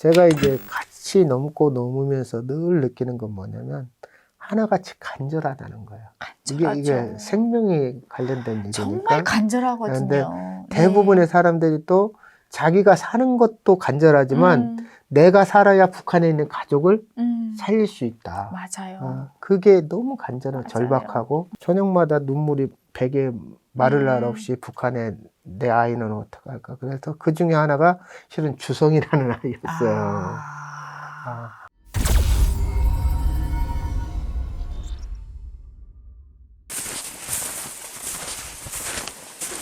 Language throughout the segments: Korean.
제가 이제 같이 넘고 넘으면서 늘 느끼는 건 뭐냐면 하나같이 간절하다는 거예요. 간절하죠. 이게 생명이 관련된 일이니까. 정말 간절하거든요. 근데 대부분의 사람들이 또 자기가 사는 것도 간절하지만 내가 살아야 북한에 있는 가족을 살릴 수 있다. 맞아요. 그게 너무 간절하고 맞아요. 절박하고 저녁마다 눈물이 베개 마를 날 없이 북한에 내 아이는 어떡할까. 그래서 그 중에 하나가 실은 주성이라는 아이였어요.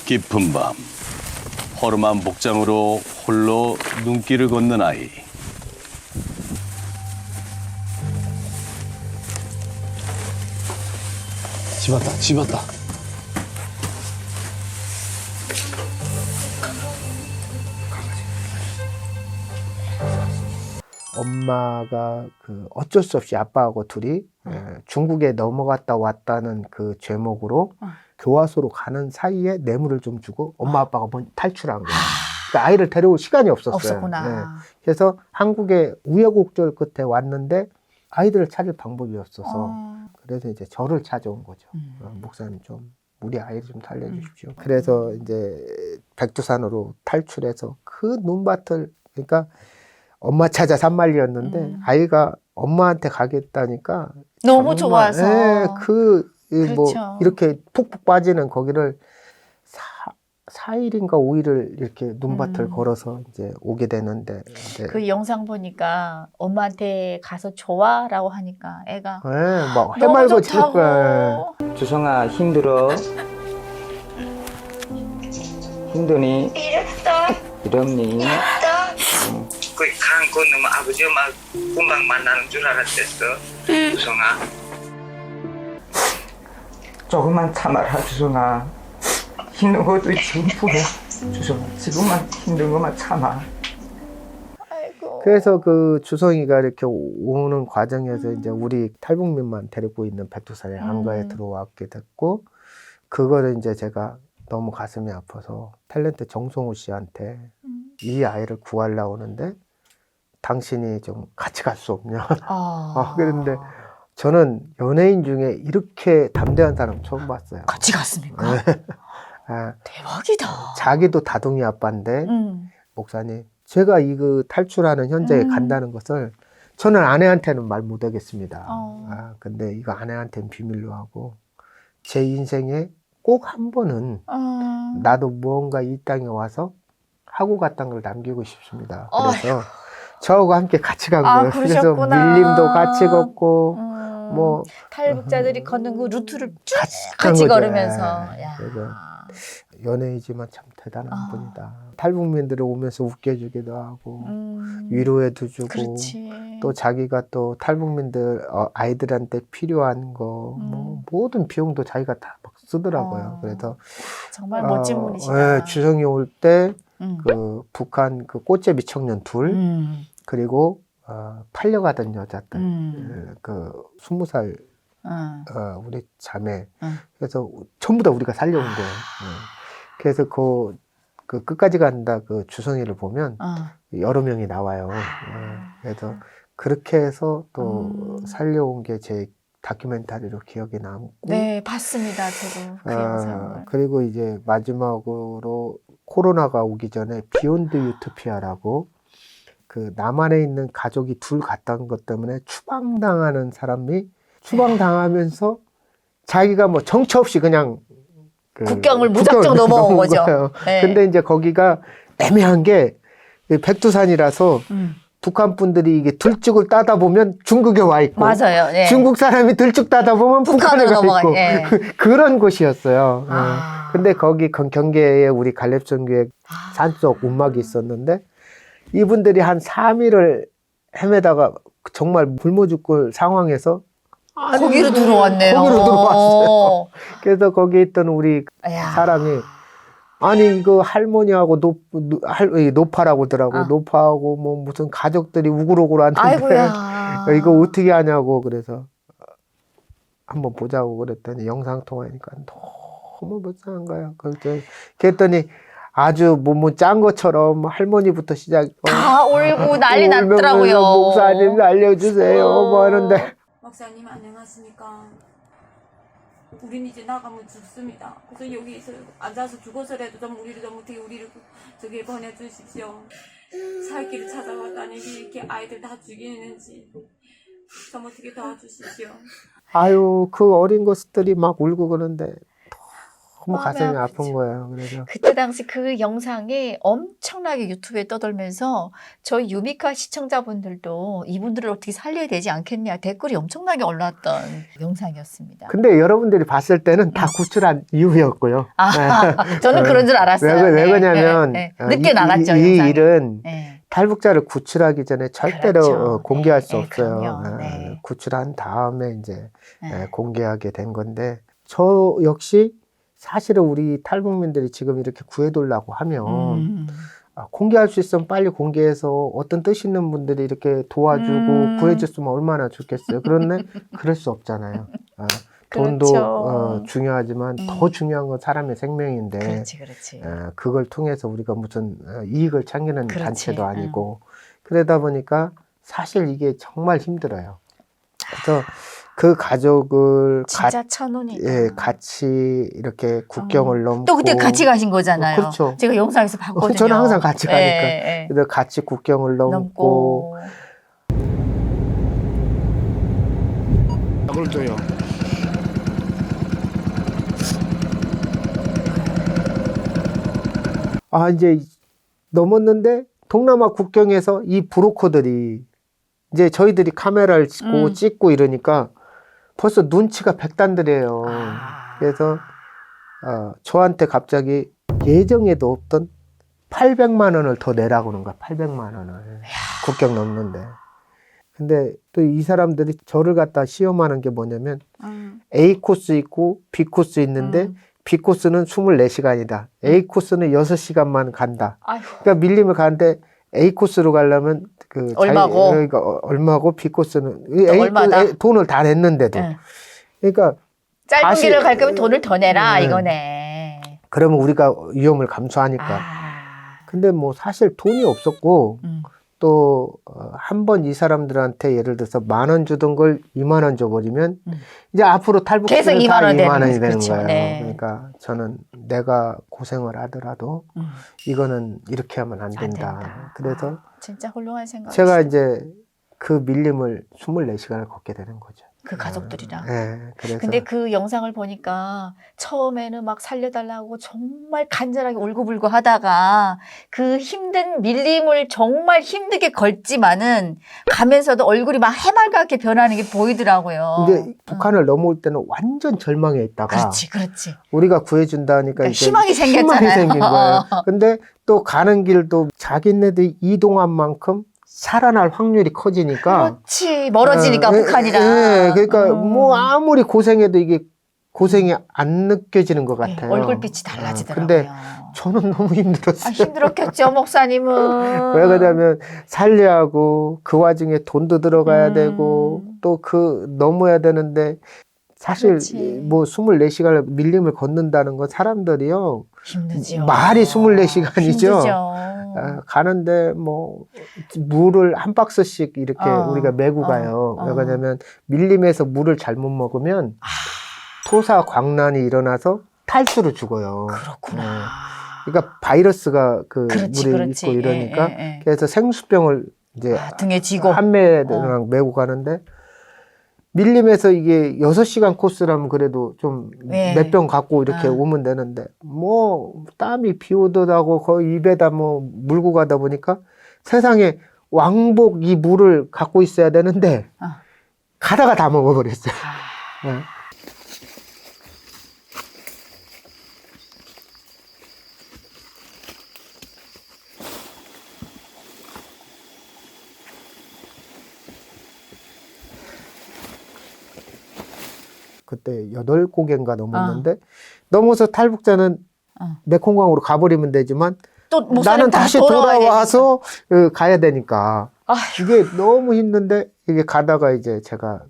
깊은 밤 허름한 복장으로 홀로 눈길을 걷는 아이. 집 왔다, 집 왔다. 엄마가 어쩔 수 없이 아빠하고 둘이 중국에 넘어갔다 왔다는 그 죄목으로 교화소로 가는 사이에 뇌물을 좀 주고 엄마 아빠가 탈출한 거예요. 그러니까 아이를 데려올 시간이 없었어요. 없었구나. 그래서 한국에 우여곡절 끝에 왔는데 아이들을 찾을 방법이 없어서 그래서 이제 저를 찾아온 거죠. 목사님 좀 우리 아이를 좀 살려주십시오. 그래서 이제 백두산으로 탈출해서 그 눈밭을 그러니까 엄마 찾아 산말리였는데 아이가 엄마한테 가겠다니까 너무 정말, 좋아서. 뭐 이렇게 푹푹 빠지는 거기를 4일인가 5일을 이렇게 눈밭을 걸어서 이제 오게 되는데 그 영상 보니까 엄마한테 가서 좋아라고 하니까 애가 막 너무 해말고 칠 좋다고. 거야. 주성아 힘들어? 힘드니? 이럽니? 그 간 건너면 아버지 엄마 금방 만나는 줄 알았댔어. 주성아. 조금만 참아라 주성아. 힘든 것도 전부해. 주성아 지금만 힘든 것만 참아. 아이고. 그래서 그 주성이가 이렇게 오는 과정에서 이제 우리 탈북민만 데리고 있는 백두산의 안가에 들어왔게 됐고 그거를 이제 제가 너무 가슴이 아파서 탤런트 정성우 씨한테 이 아이를 구하려고 오는데 당신이 좀 같이 갈 수 없냐. 그런데 저는 연예인 중에 이렇게 담대한 사람 처음 봤어요. 같이 갔습니까? 대박이다. 자기도 다둥이 아빠인데 목사님 제가 이거 탈출하는 현장에 간다는 것을 저는 아내한테는 말 못하겠습니다. 근데 이거 아내한테는 비밀로 하고 제 인생에 꼭 한 번은 나도 무언가 이 땅에 와서 하고 갔다는 걸 남기고 싶습니다. 그래서 저하고 함께 같이 간 거예요. 그래서 그러셨구나. 밀림도 같이 걷고 뭐 탈북자들이 걷는 그 루트를 쭉 간 같이 거죠. 걸으면서. 야. 그래서 연예이지만 참 대단한 분이다. 탈북민들이 오면서 웃겨주기도 하고 위로해도 주고 그렇지. 또 자기가 또 탈북민들 아이들한테 필요한 거 뭐 모든 비용도 자기가 다 막 쓰더라고요. 그래서 정말 멋진 분이시다. 주성이 올 때 그 북한 그 꽃제비 청년 둘 그리고 팔려가던 여자들 그 20살 우리 자매 그래서 전부 다 우리가 살려온 거예요. 그래서 그 끝까지 간다 그 주성이를 보면 여러 명이 나와요. 그래서 그렇게 해서 또 살려온 게 제 다큐멘터리로 기억에 남고. 네, 봤습니다. 저도 그 영상을. 그리고 이제 마지막으로 코로나가 오기 전에 비욘드 유토피아라고 그 남한에 있는 가족이 둘 갔다는 것 때문에 추방당하는 사람이 추방당하면서 자기가 뭐 정처 없이 그냥 국경을 무작정 넘어온 거죠. 네. 근데 이제 거기가 애매한 게 백두산이라서 북한 분들이 이게 들쭉을 따다 보면 중국에 와 있고 맞아요. 네. 중국 사람이 들쭉 따다 보면 북한에 가 있고 네. 그런 곳이었어요. 근데 거기 경계에 우리 갈렙선교회 산속 움막이 있었는데 이분들이 한 3일을 헤매다가 정말 굶어 죽을 상황에서 거기로 들어왔네요. 거기로 들어왔어요. 그래서 거기 있던 우리 사람이 아니 이거 할머니하고 노파라고 하더라고. 노파하고 뭐 무슨 가족들이 우글우글 왔는데 아이고야. 이거 어떻게 하냐고 그래서 한번 보자고 그랬더니 영상 통화하니까 너무 불쌍한 거야. 그랬더니 아주 뭐 짠 것처럼 할머니부터 시작. 다 울고 난리 울면서 났더라고요. 목사님 알려주세요. 뭐 하는데. 목사님 안녕하십니까. 우린 이제 나가면 죽습니다. 그래서 여기서 앉아서 죽어서라도 좀 우리를 좀 어떻게 우리를 저기 보내주십시오. 살 길을 찾아왔다니 이렇게 아이들 다 죽이는지 좀 어떻게 도와주십시오. 아유 그 어린 것들이 막 울고 그러는데 너무 마음이 가슴이 아프죠. 아픈 거예요. 그래서 그때 당시 그 영상이 엄청나게 유튜브에 떠돌면서 저희 유미카 시청자분들도 이분들을 어떻게 살려야 되지 않겠냐 댓글이 엄청나게 올라왔던 영상이었습니다. 근데 여러분들이 봤을 때는 다 구출한 이후였고요. 저는 그런 줄 알았어요. 왜 네, 그러냐면 네, 네. 늦게 이 나갔죠. 영상이. 일은 네. 탈북자를 구출하기 전에 절대로 그렇죠. 공개할 수 네, 없어요. 그럼요. 네. 구출한 다음에 이제 네. 공개하게 된 건데 저 역시 사실은 우리 탈북민들이 지금 이렇게 구해달라고 하면 공개할 수 있으면 빨리 공개해서 어떤 뜻 있는 분들이 이렇게 도와주고 구해줬으면 얼마나 좋겠어요. 그런데 그럴 수 없잖아요. 돈도 그렇죠. 중요하지만 더 중요한 건 사람의 생명인데 그렇지. 그걸 통해서 우리가 무슨 이익을 챙기는 그렇지. 단체도 아니고 그러다 보니까 사실 이게 정말 힘들어요. 그래서 그 가족을 진짜 천운이다. 같이 이렇게 국경을 넘고 또 그때 같이 가신 거잖아요. 그렇죠. 제가 영상에서 봤거든요. 저는 항상 같이 가니까. 네, 그래서 같이 국경을 넘고 약을 줘요. 이제 넘었는데 동남아 국경에서 이 브로커들이 이제 저희들이 카메라를 찍고 이러니까 벌써 눈치가 백단들이에요. 그래서 저한테 갑자기 예정에도 없던 800만 원을 더 내라고 하는 거야. 800만 원을. 국경 넘는데. 근데 또 이 사람들이 저를 갖다 시험하는 게 뭐냐면 A 코스 있고 B 코스 있는데 B 코스는 24시간이다. A 코스는 6시간만 간다. 아휴. 그러니까 밀림을 가는데 A 코스로 가려면 얼마고? 그러니까 얼마고 B 코스는 얼마다? 돈을 다 냈는데도. 네. 그러니까 짧은 다시- 길을 갈 거면 돈을 더 내라 네. 이거네. 그러면 우리가 위험을 감수하니까. 근데 뭐 사실 돈이 없었고 또 한 번 이 사람들한테 예를 들어서 10,000원 주던 걸 20,000원 줘버리면 이제 앞으로 계속 탈북자는 2만 다 원 2만 원이 되는 되는 거죠. 거예요. 네. 그러니까 저는 내가 고생을 하더라도 이거는 이렇게 하면 안 된다. 그래서 진짜 훌륭한 생각. 제가 이제 그 밀림을 24시간을 걷게 되는 거죠. 그 가족들이랑. 네, 그래서 근데 그 영상을 보니까 처음에는 막 살려달라고 정말 간절하게 울고불고 하다가 그 힘든 밀림을 정말 힘들게 걷지만은 가면서도 얼굴이 막 해맑게 변하는 게 보이더라고요. 근데 북한을 넘어올 때는 완전 절망에 있다가 그렇지. 우리가 구해준다니까 그러니까 이제 희망이 생겼잖아요. 희망이 생긴 거예요. 근데 또 가는 길도 자기네들이 이동한 만큼 살아날 확률이 커지니까 그렇지. 멀어지니까 예, 북한이랑. 예, 그러니까 뭐 아무리 고생해도 이게 고생이 안 느껴지는 것 예, 같아요. 얼굴빛이 달라지더라고요. 근데 저는 너무 힘들었어요. 힘들었겠죠, 목사님은. 왜 그러냐면 살려야 하고 그 와중에 돈도 들어가야 되고 또 그 넘어야 되는데 사실 그렇지. 뭐 24시간을 밀림을 걷는다는 건 사람들이요. 힘들죠. 말이 24시간이죠. 힘들죠. 가는데 뭐 물을 한 박스씩 이렇게 우리가 메고 가요. 왜 어. 그러냐면 밀림에서 물을 잘못 먹으면 토사 광란이 일어나서 탈수로 죽어요. 그렇구나. 그러니까 바이러스가 그 그렇지, 물에 그렇지. 있고 이러니까 예. 그래서 생수병을 이제 등에 쥐고. 한매랑 메고 가는데 밀림에서 이게 6시간 코스라면 그래도 좀 예. 몇 병 갖고 이렇게 오면 되는데 뭐 땀이 비 오듯 하고 거의 입에다 뭐 물고 가다 보니까 세상에 왕복 이 물을 갖고 있어야 되는데 가다가 다 먹어버렸어요. 예. 그때 8고개인가 넘었는데 넘어서 탈북자는 메콩강으로 가버리면 되지만 또 나는 목사님 다시 돌아와야 돌아와서 가야 되니까 이게 너무 힘든데 이게 가다가 이제 제가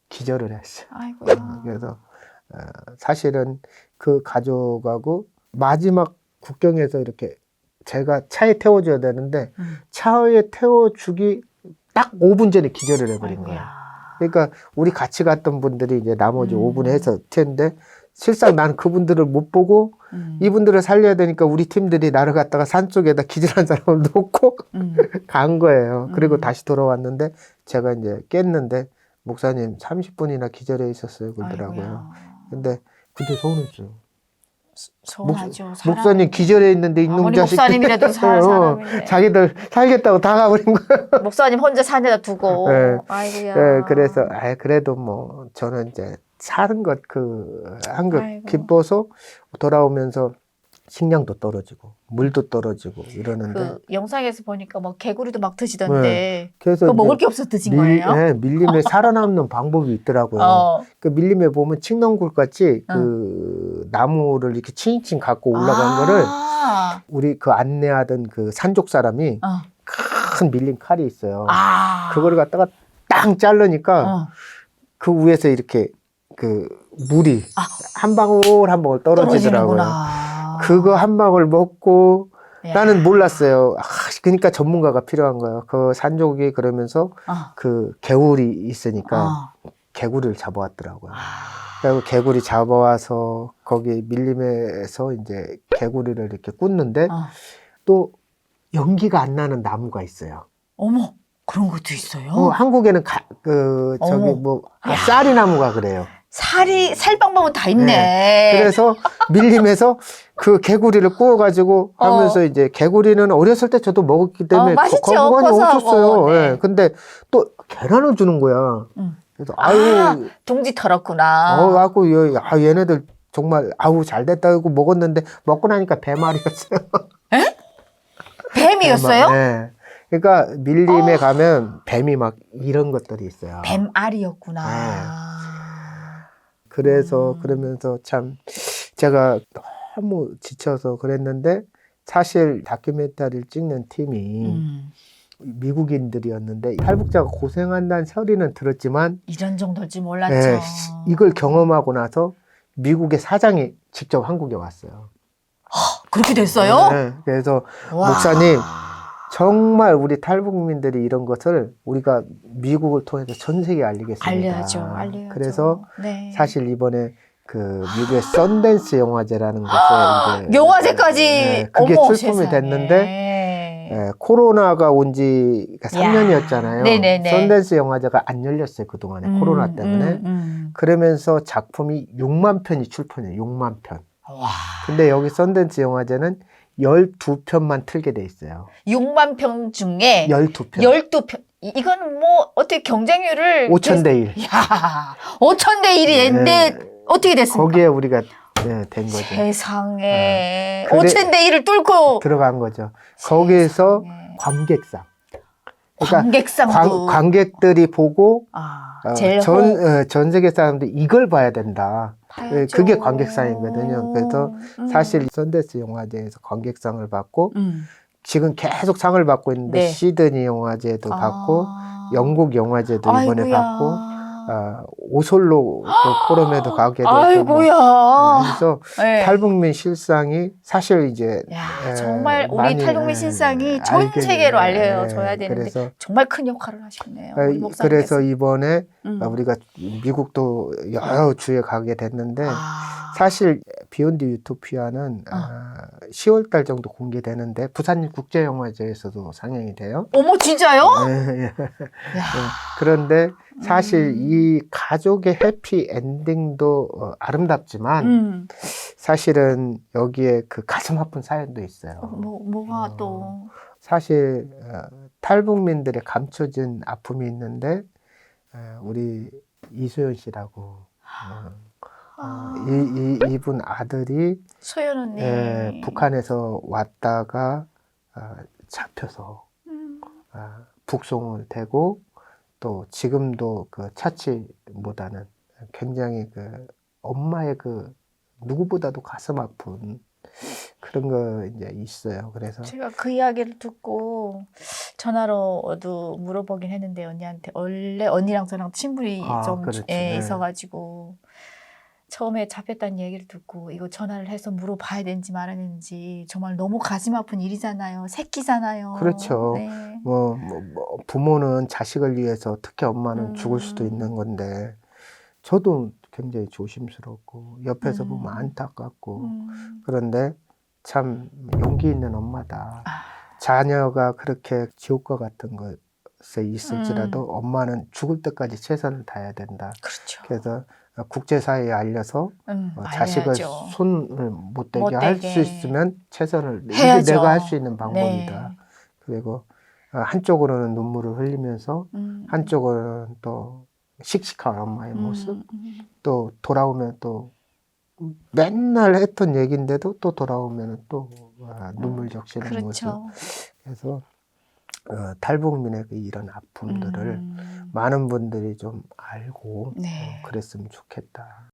기절을 했어요. 아이고야. 그래서 사실은 그 가족하고 마지막 국경에서 이렇게 제가 차에 태워줘야 되는데 차에 태워주기 딱 5분 전에 기절을 해버린 거예요. 그러니까 우리 같이 갔던 분들이 이제 나머지 5분에 해서 튀었는데 실상 나는 그분들을 못 보고 이분들을 살려야 되니까 우리 팀들이 나를 갖다가 산 쪽에다 기절한 사람을 놓고 간 거예요. 그리고 다시 돌아왔는데 제가 이제 깼는데 목사님 30분이나 기절해 있었어요 그러더라고요. 근데 서운했어요. 서운하죠. 목사님 기절해 있는데 이놈 아무리 자식 목사님이라도 사람인데. 자기들 살겠다고 다 가버린 거예요. 목사님 혼자 산에다 두고. 네. 아이고야. 네, 그래서 그래도 뭐 저는 이제 사는 것 한 것 아이고. 기뻐서 돌아오면서 식량도 떨어지고 물도 떨어지고 이러는데 그 영상에서 보니까 뭐 개구리도 막 드시던데. 네. 그래서 그거 이제 먹을 게 없어서 드신 거예요? 네, 밀림에 살아남는 방법이 있더라고요. 그 밀림에 보면 칡넝굴 같이 그 나무를 이렇게 칭칭 갖고 올라간 거를 우리 그 안내하던 그 산족 사람이 큰 밀림 칼이 있어요. 그걸 갖다가 땅 자르니까 그 위에서 이렇게 그 물이 한 방울 한 방울 떨어지더라고요. 떨어지는구나. 그거 한 방울 먹고 야. 나는 몰랐어요. 그러니까 전문가가 필요한 거예요. 그 산족이 그러면서 그 개울이 있으니까 개구리를 잡아왔더라고요. 그리고 개구리 잡아와서 거기 밀림에서 이제 개구리를 이렇게 굽는데 또 연기가 안 나는 나무가 있어요. 어머, 그런 것도 있어요? 한국에는 저기 뭐 쌀이 나무가 그래요. 살 방법은 다 있네. 네. 그래서 밀림에서 그 개구리를 구워가지고 하면서 이제 개구리는 어렸을 때 저도 먹었기 때문에 맛있죠. 건강이 고소하고. 없었어요. 네. 네. 근데 또 계란을 주는 거야. 그래서 아유, 동지 털었구나. 얘네들 정말 잘 됐다 하고 먹었는데 먹고 나니까 배말이었어요. 뱀이었어요? 네. 그러니까 밀림에 가면 뱀이 막 이런 것들이 있어요. 뱀알이었구나. 그래서 그러면서 참 제가 너무 지쳐서 그랬는데 사실 다큐멘터리를 찍는 팀이 미국인들이었는데 탈북자가 고생한다는 소리는 들었지만 이런 정도일 줄 몰랐죠. 네, 이걸 경험하고 나서 미국의 사장이 직접 한국에 왔어요. 그렇게 됐어요? 네, 그래서 와. 목사님 정말 우리 탈북민들이 이런 것을 우리가 미국을 통해서 전 세계에 알리겠습니다. 알려야죠. 그래서 네. 사실 이번에 그 미국의 썬댄스 영화제라는 곳에 이제 영화제까지 그게 어머, 출품이 세상에. 됐는데 코로나가 온 지 3년이었잖아요. 네네네. 썬댄스 영화제가 안 열렸어요 그동안에 코로나 때문에. 그러면서 작품이 6만 편이 출판해요. 6만 편. 와. 근데 여기 썬댄스 영화제는 12편만 틀게 돼 있어요. 6만 평 중에 12편. 12편. 이건 뭐 어떻게 경쟁률을 5,000대 1. 야, 5,000대 1이 했는데 어떻게 됐습니까? 거기에 우리가 된 거죠. 세상에. 그래- 5,000대 1을 뚫고 들어간 거죠. 거기에서 관객상. 그러니까 관객상도 관객들이 보고 제일 전 세계 사람들이 이걸 봐야 된다. 봐야죠. 그게 관객상이거든요. 그래서 사실 썬댄스 영화제에서 관객상을 받고 지금 계속 상을 받고 있는데 네. 시드니 영화제도 받고 영국 영화제도 이번에 아이고야. 받고 오슬로 또 포럼에도 가게 되고 아이고야. 그래서 네. 탈북민 실상이 사실 이제 야, 정말 우리 많이, 탈북민 실상이 전 세계로 알려줘야 되는데 그래서 정말 큰 역할을 하셨네요. 우리 목사님께서. 그래서 이번에 우리가 미국도 여러 주에 가게 됐는데 사실 비욘드 유토피아는 10월 달 정도 공개되는데 부산 국제영화제에서도 상영이 돼요. 어머 진짜요? 네. 그런데 사실 이 가족의 해피 엔딩도 아름답지만 사실은 여기에 그 가슴 아픈 사연도 있어요. 뭐가 또 사실 탈북민들의 감춰진 아픔이 있는데 우리 이소연 씨라고 이분 아들이 소연 언니 북한에서 왔다가 잡혀서 북송을 되고 또 지금도 그 차치 못하는 굉장히 그 엄마의 그 누구보다도 가슴 아픈 그런 거 이제 있어요. 그래서 제가 그 이야기를 듣고 전화로도 물어보긴 했는데 언니한테 원래 언니랑 저랑 친분이 좀 그렇죠. 네. 있어가지고 처음에 잡혔다는 얘기를 듣고 이거 전화를 해서 물어봐야 되는지 말아야 되는지 정말 너무 가슴 아픈 일이잖아요. 새끼잖아요. 그렇죠. 네. 부모는 자식을 위해서 특히 엄마는 죽을 수도 있는 건데 저도 굉장히 조심스럽고 옆에서 보면 안타깝고 그런데 참 용기 있는 엄마다. 자녀가 그렇게 지옥과 같은 것에 있을지라도 엄마는 죽을 때까지 최선을 다해야 된다. 그렇죠. 그래서 국제사회에 알려서 자식을 알려야죠. 손을 못 대게 못 할 대게. 수 있으면 최선을 이게 해야죠. 내가 할 수 있는 방법이다. 네. 그리고 한쪽으로는 눈물을 흘리면서 한쪽으로는 또 씩씩한 엄마의 모습 또 돌아오면 또 맨날 했던 얘기인데도 또 돌아오면 또 눈물 적시는 모습. 그렇죠. 그래서 탈북민의 이런 아픔들을 많은 분들이 좀 알고 네. 그랬으면 좋겠다.